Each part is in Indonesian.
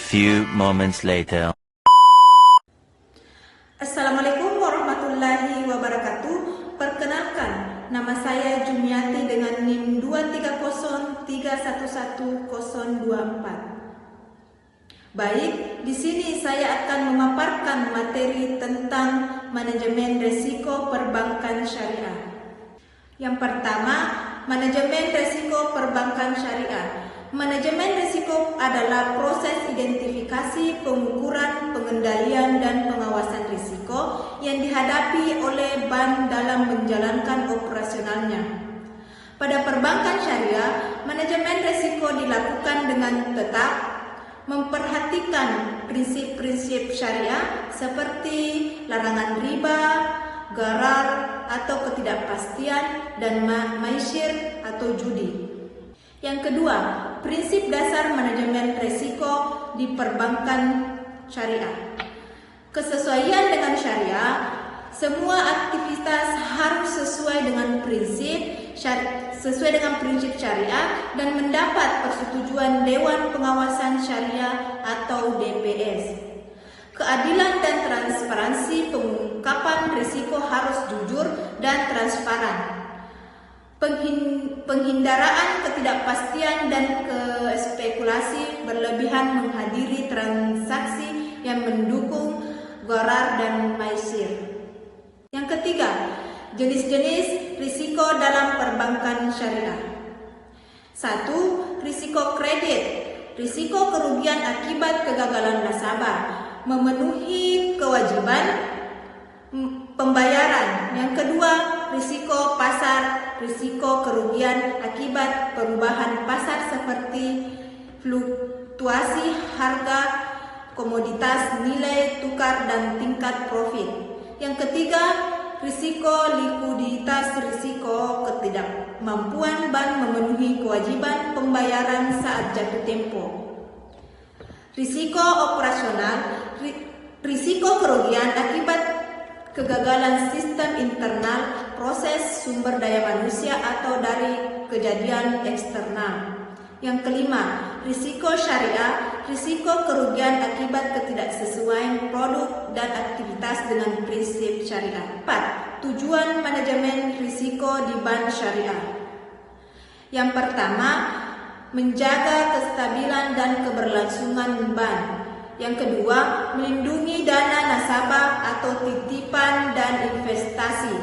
few moments later. Assalamualaikum warahmatullahi wabarakatuh. Perkenalkan, nama saya Jumiati dengan NIM 230311024. Baik, di sini saya akan memaparkan materi tentang manajemen risiko perbankan syariah. Yang pertama, manajemen risiko perbankan syariah. Manajemen risiko adalah proses identifikasi, pengukuran, pengendalian, dan pengawasan risiko yang dihadapi oleh bank dalam menjalankan operasionalnya. Pada perbankan syariah, manajemen risiko dilakukan dengan tetap memperhatikan prinsip-prinsip syariah seperti larangan riba, gharar atau ketidakpastian, dan maisir atau judi. Yang kedua, prinsip dasar manajemen risiko di perbankan syariah. Kesesuaian dengan syariah, semua aktivitas harus sesuai dengan prinsip syariah dan mendapat persetujuan Dewan Pengawasan Syariah atau DPS. Keadilan dan transparansi pengungkapan risiko harus jujur dan transparan. Penghindaraan ketidakpastian dan spekulasi berlebihan menghadiri transaksi yang mendukung gharar dan maisir. Yang ketiga, jenis-jenis risiko dalam perbankan syariah. 1. Risiko kredit. Risiko kerugian akibat kegagalan nasabah memenuhi kewajiban pembayaran. Yang kedua, risiko pasar. Risiko kerugian akibat perubahan pasar seperti fluktuasi harga komoditas, nilai tukar, dan tingkat profit. Yang ketiga, risiko likuiditas. Risiko ketidakmampuan bank memenuhi kewajiban pembayaran saat jatuh tempo. Risiko operasional. Risiko kerugian akibat kegagalan sistem internal, proses sumber daya manusia, atau dari kejadian eksternal. Yang kelima, risiko syariah. Risiko kerugian akibat ketidaksesuaian produk dan aktivitas dengan prinsip syariah. 4. Tujuan manajemen risiko di bank syariah. Yang pertama, menjaga kestabilan dan keberlangsungan bank. Yang kedua, melindungi dana nasabah atau titipan dan investasi.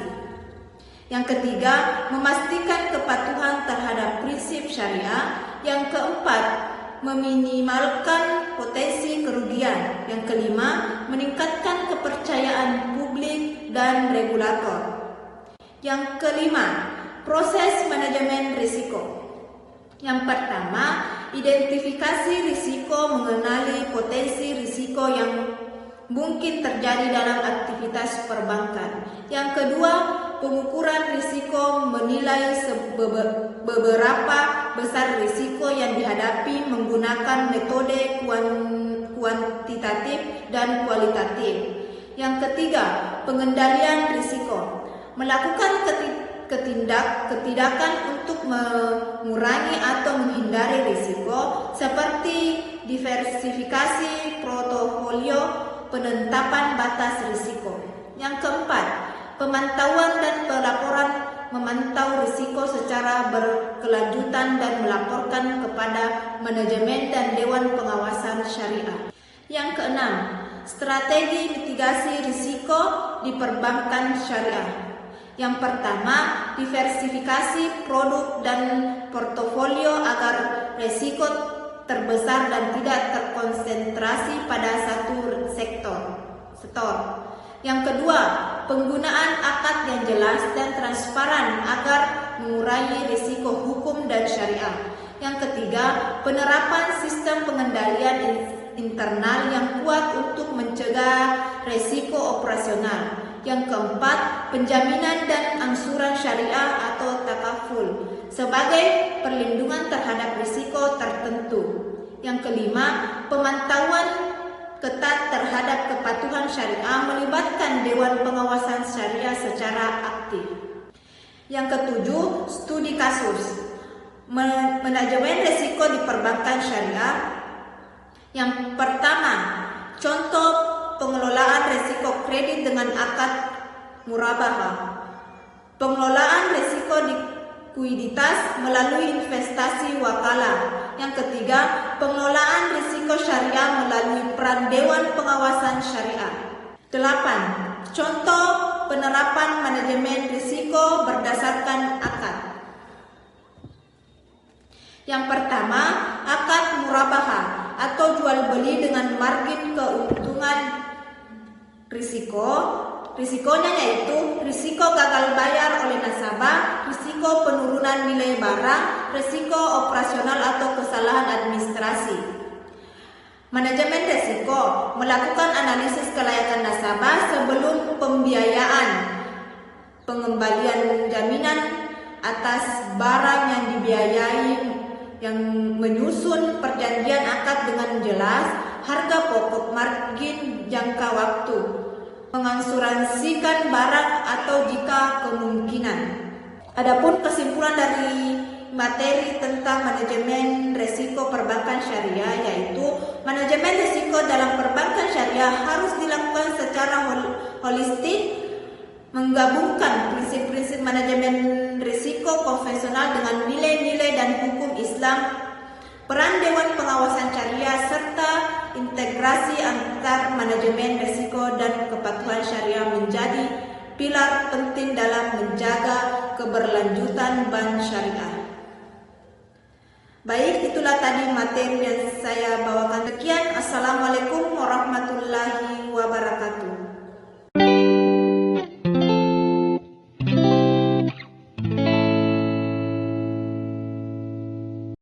Yang ketiga, memastikan kepatuhan terhadap prinsip syariah. Yang keempat, meminimalkan potensi kerugian. Yang kelima, meningkatkan kepercayaan publik dan regulator. Yang kelima, proses manajemen risiko. Yang pertama, identifikasi risiko, mengenali potensi risiko yang mungkin terjadi dalam aktivitas perbankan. Yang kedua, pengukuran risiko, menilai beberapa besar risiko yang dihadapi menggunakan metode kuantitatif dan kualitatif. Yang ketiga, pengendalian risiko, melakukan tindakan untuk mengurangi atau menghindari risiko seperti diversifikasi portofolio, penetapan batas risiko. Yang keempat, pemantauan dan pelaporan, memantau risiko secara berkelanjutan dan melaporkan kepada manajemen dan Dewan Pengawasan Syariah. Yang keenam, strategi mitigasi risiko di perbankan syariah. Yang pertama, diversifikasi produk dan portofolio agar risiko terbesar dan tidak terkonsentrasi pada satu sektor. Yang kedua, penggunaan akad yang jelas dan transparan agar mengurangi risiko hukum dan syariah. Yang ketiga, penerapan sistem pengendalian internal yang kuat untuk mencegah risiko operasional. Yang keempat, penjaminan dan angsuran syariah atau takaful sebagai perlindungan terhadap risiko tertentu. Yang kelima, pemantauan ketat terhadap kepatuhan syariah melibatkan Dewan Pengawasan Syariah secara aktif. Yang ketujuh, studi kasus. Manajemen risiko di perbankan syariah. Yang pertama, contoh pengelolaan risiko kredit dengan akad murabahah. Pengelolaan risiko likuiditas melalui investasi wakalah. Yang ketiga, pengelolaan risiko syariah melalui peran Dewan Pengawasan Syariah. 8. Contoh penerapan manajemen risiko berdasarkan akad. Yang pertama, akad murabahah atau jual beli dengan margin keuntungan risiko. Risikonya yaitu risiko gagal bayar oleh nasabah, risiko penurunan nilai barang, risiko operasional atau kesalahan administrasi. Manajemen risiko melakukan analisis kelayakan nasabah sebelum pembiayaan, pengembalian jaminan atas barang yang dibiayai, yang menyusun perjanjian akad dengan jelas, harga pokok, margin jangka waktu, mengasuransikan barang atau jika kemungkinan. Adapun kesimpulan dari materi tentang manajemen risiko perbankan syariah, yaitu manajemen risiko dalam perbankan syariah harus dilakukan secara holistik, menggabungkan prinsip-prinsip manajemen risiko konvensional dengan nilai-nilai dan hukum Islam, peran Dewan Pengawasan Syariah, serta integrasi antar manajemen risiko dan kepatuhan syariah menjadi pilar penting dalam menjaga keberlanjutan bank syariah. Baik, itulah tadi materi yang saya bawakan. Sekian, Assalamualaikum warahmatullahi wabarakatuh.